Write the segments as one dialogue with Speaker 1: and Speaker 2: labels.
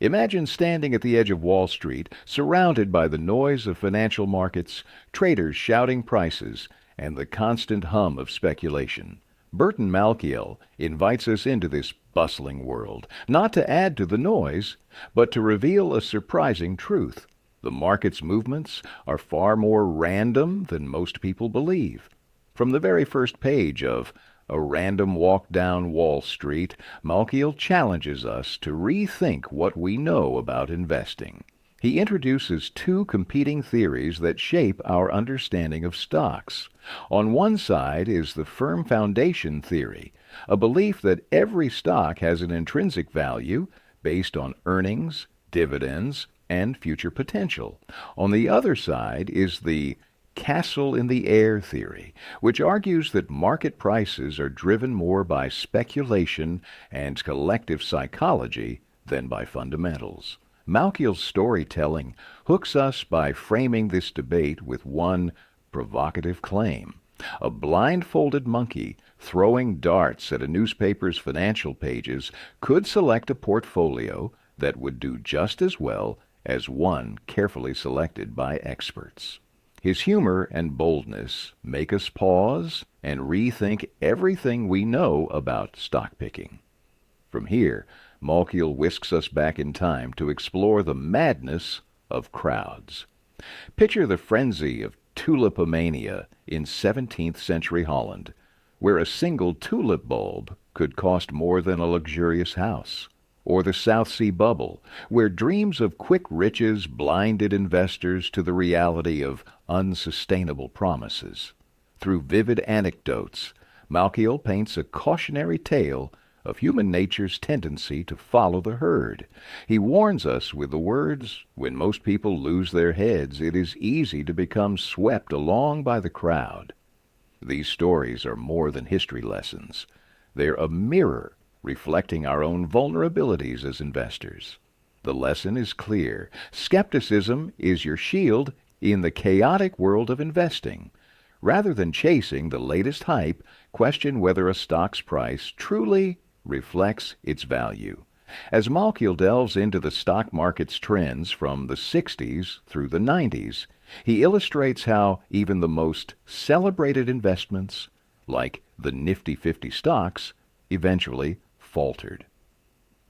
Speaker 1: Imagine standing at the edge of Wall Street, surrounded by the noise of financial markets, traders shouting prices, and the constant hum of speculation. Burton Malkiel invites us into this bustling world, not to add to the noise, but to reveal a surprising truth. The market's movements are far more random than most people believe. From the very first page of A Random Walk Down Wall Street, Malkiel challenges us to rethink what we know about investing. He introduces two competing theories that shape our understanding of stocks. On one side is the firm foundation theory, a belief that every stock has an intrinsic value based on earnings, dividends, and future potential. On the other side is the castle in the air theory, which argues that market prices are driven more by speculation and collective psychology than by fundamentals. Malkiel's storytelling hooks us by framing this debate with one provocative claim. A blindfolded monkey throwing darts at a newspaper's financial pages could select a portfolio that would do just as well as one carefully selected by experts. His humor and boldness make us pause and rethink everything we know about stock picking. From here, Malkiel whisks us back in time to explore the madness of crowds. Picture the frenzy of tulipomania in 17th century Holland, where a single tulip bulb could cost more than a luxurious house. Or the South Sea bubble, where dreams of quick riches blinded investors to the reality of unsustainable promises. Through vivid anecdotes, Malkiel paints a cautionary tale of human nature's tendency to follow the herd. He warns us with the words, "When most people lose their heads, it is easy to become swept along by the crowd." These stories are more than history lessons. They're a mirror reflecting our own vulnerabilities as investors. The lesson is clear. Skepticism is your shield in the chaotic world of investing. Rather than chasing the latest hype, question whether a stock's price truly reflects its value. As Malkiel delves into the stock market's trends from the 60s through the 90s, he illustrates how even the most celebrated investments, like the Nifty 50 stocks, eventually faltered.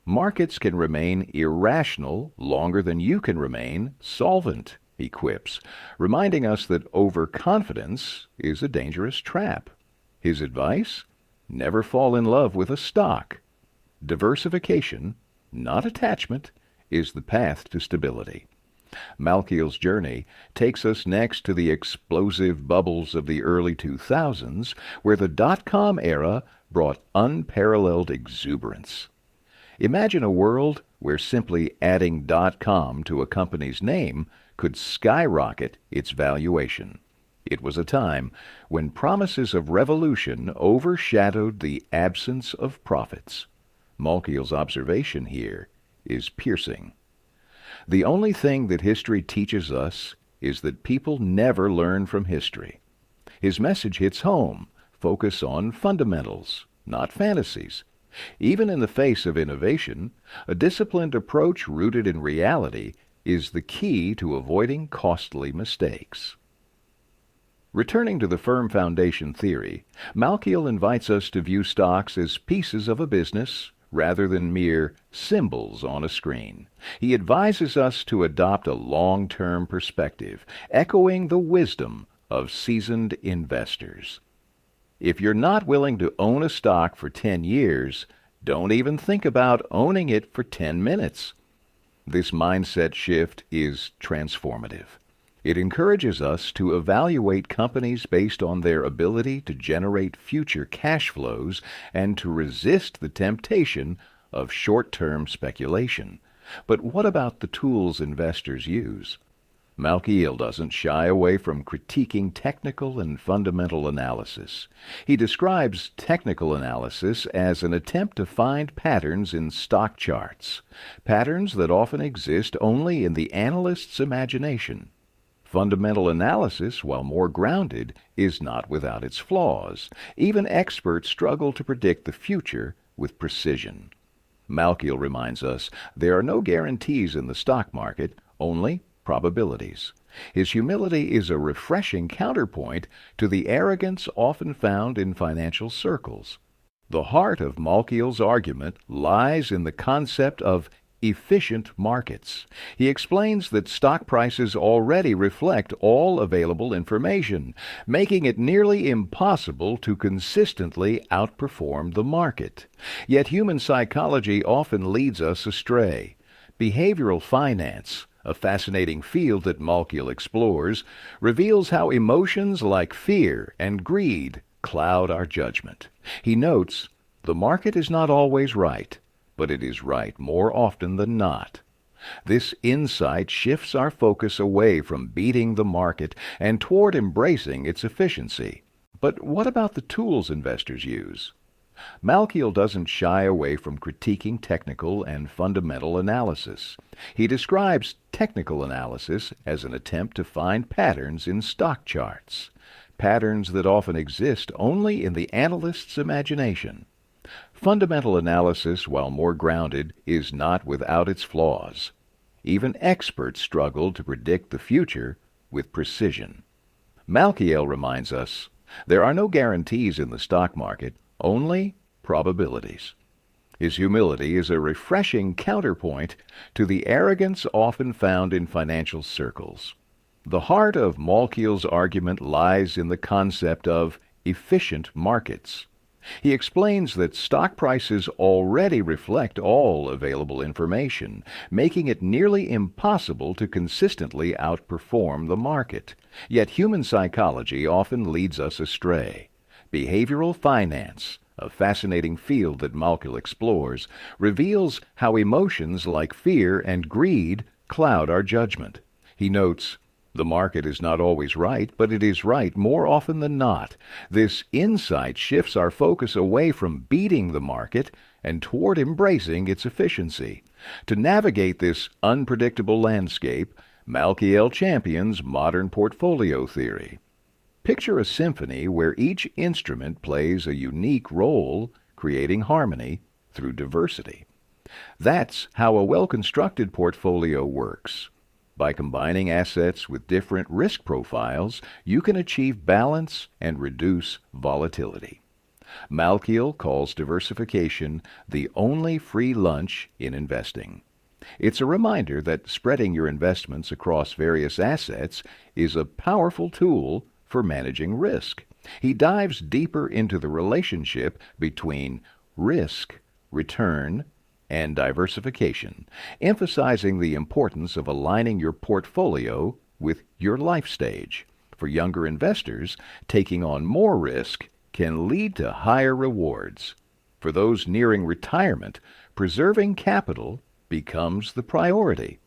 Speaker 1: Markets can remain irrational longer than you can remain solvent, he quips, reminding us that overconfidence is a dangerous trap. His advice? Never fall in love with a stock. Diversification, not attachment, is the path to stability. Malkiel's journey takes us next to the explosive bubbles of the early 2000s, where the dot-com era brought unparalleled exuberance. Imagine a world where simply adding .com to a company's name could skyrocket its valuation. It was a time when promises of revolution overshadowed the absence of profits. Malkiel's observation here is piercing. The only thing that history teaches us is that people never learn from history. His message hits home. Focus on fundamentals, not fantasies. Even in the face of innovation, a disciplined approach rooted in reality is the key to avoiding costly mistakes. Returning to the firm foundation theory, Malkiel invites us to view stocks as pieces of a business rather than mere symbols on a screen. He advises us to adopt a long-term perspective, echoing the wisdom of seasoned investors. If you're not willing to own a stock for 10 years, don't even think about owning it for 10 minutes. This mindset shift is transformative. It encourages us to evaluate companies based on their ability to generate future cash flows and to resist the temptation of short-term speculation. But what about the tools investors use? Malkiel doesn't shy away from critiquing technical and fundamental analysis. He describes technical analysis as an attempt to find patterns in stock charts, patterns that often exist only in the analyst's imagination. Fundamental analysis, while more grounded, is not without its flaws. Even experts struggle to predict the future with precision. Malkiel reminds us there are no guarantees in the stock market, only probabilities. His humility is a refreshing counterpoint to the arrogance often found in financial circles. The heart of Malkiel's argument lies in the concept of efficient markets. He explains that stock prices already reflect all available information, making it nearly impossible to consistently outperform the market. Yet human psychology often leads us astray. Behavioral finance, a fascinating field that Malkiel explores, reveals how emotions like fear and greed cloud our judgment. He notes, the market is not always right, but it is right more often than not. This insight shifts our focus away from beating the market and toward embracing its efficiency. But what about the tools investors use? Malkiel doesn't shy away from critiquing technical and fundamental analysis. He describes technical analysis as an attempt to find patterns in stock charts, patterns that often exist only in the analyst's imagination. Fundamental analysis, while more grounded, is not without its flaws. Even experts struggle to predict the future with precision. Malkiel reminds us, there are no guarantees in the stock market, only probabilities. His humility is a refreshing counterpoint to the arrogance often found in financial circles. The heart of Malkiel's argument lies in the concept of efficient markets. He explains that stock prices already reflect all available information, making it nearly impossible to consistently outperform the market. Yet human psychology often leads us astray. Behavioral finance, a fascinating field that Malkiel explores, reveals how emotions like fear and greed cloud our judgment. He notes, the market is not always right, but it is right more often than not. This insight shifts our focus away from beating the market and toward embracing its efficiency. To navigate this unpredictable landscape, Malkiel champions modern portfolio theory. Picture a symphony where each instrument plays a unique role, creating harmony through diversity. That's how a well-constructed portfolio works. By combining assets with different risk profiles, you can achieve balance and reduce volatility. Malkiel calls diversification the only free lunch in investing. It's a reminder that spreading your investments across various assets is a powerful tool for managing risk. He dives deeper into the relationship between risk, return, and diversification, emphasizing the importance of aligning your portfolio with your life stage. For younger investors, taking on more risk can lead to higher rewards. For those nearing retirement, preserving capital becomes the priority.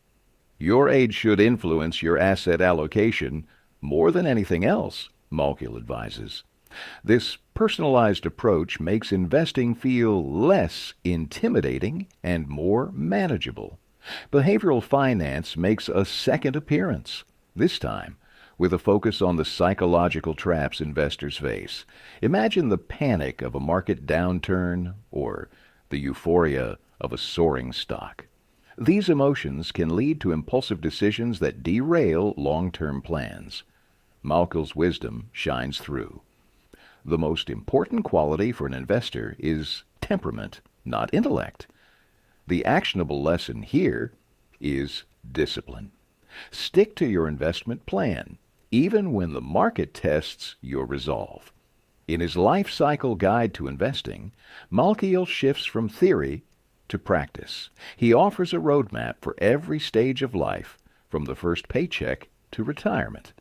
Speaker 1: Your age should influence your asset allocation more than anything else, Malkiel advises. This personalized approach makes investing feel less intimidating and more manageable. Behavioral finance makes a second appearance, this time with a focus on the psychological traps investors face. Imagine the panic of a market downturn or the euphoria of a soaring stock. These emotions can lead to impulsive decisions that derail long-term plans. Malkiel's wisdom shines through. The most important quality for an investor is temperament, not intellect. The actionable lesson here is discipline. Stick to your investment plan, even when the market tests your resolve. In his life cycle guide to investing, Malkiel shifts from theory to practice. He offers a roadmap for every stage of life, from the first paycheck to retirement.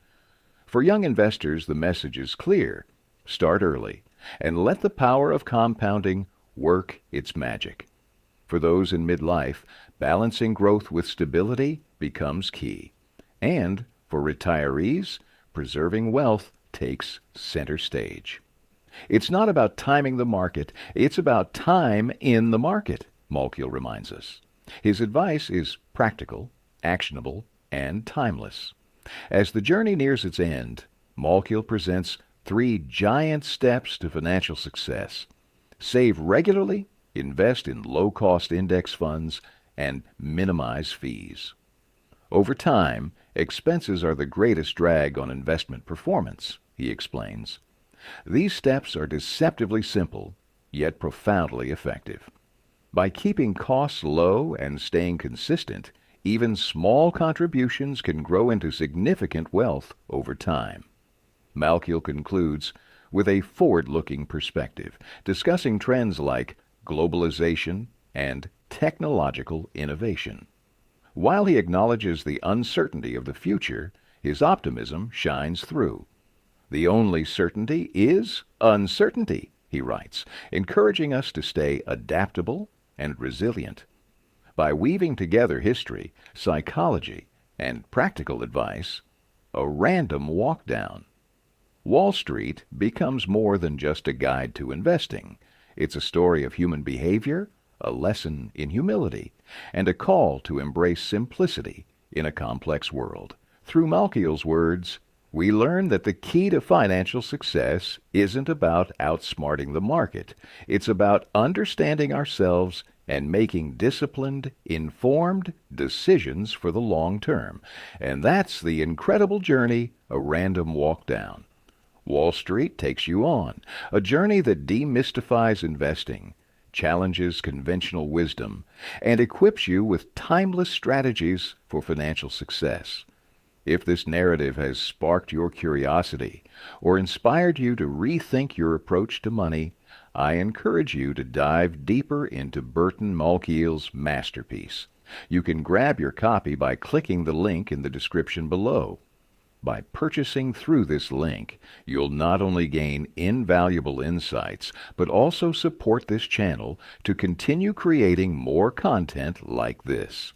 Speaker 1: For young investors, the message is clear. Start early, and let the power of compounding work its magic. For those in midlife, balancing growth with stability becomes key. And for retirees, preserving wealth takes center stage. It's not about timing the market, it's about time in the market, Malkiel reminds us. His advice is practical, actionable, and timeless. As the journey nears its end, Malkiel presents 3 giant steps to financial success. Save regularly, invest in low-cost index funds, and minimize fees. Over time, expenses are the greatest drag on investment performance, he explains. These steps are deceptively simple, yet profoundly effective. By keeping costs low and staying consistent, even small contributions can grow into significant wealth over time. Malkiel concludes with a forward-looking perspective, discussing trends like globalization and technological innovation. While he acknowledges the uncertainty of the future, his optimism shines through. The only certainty is uncertainty, he writes, encouraging us to stay adaptable and resilient. By weaving together history, psychology, and practical advice, a random walk down, Wall Street becomes more than just a guide to investing. It's a story of human behavior, a lesson in humility, and a call to embrace simplicity in a complex world. Through Malkiel's words, we learn that the key to financial success isn't about outsmarting the market. It's about understanding ourselves and making disciplined, informed decisions for the long term. And that's the incredible journey a random walk down. Wall Street takes you on, a journey that demystifies investing, challenges conventional wisdom, and equips you with timeless strategies for financial success. If this narrative has sparked your curiosity or inspired you to rethink your approach to money, I encourage you to dive deeper into Burton Malkiel's masterpiece. You can grab your copy by clicking the link in the description below. By purchasing through this link, you'll not only gain invaluable insights, but also support this channel to continue creating more content like this.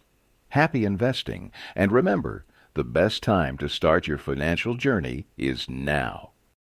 Speaker 1: Happy investing, and remember, the best time to start your financial journey is now.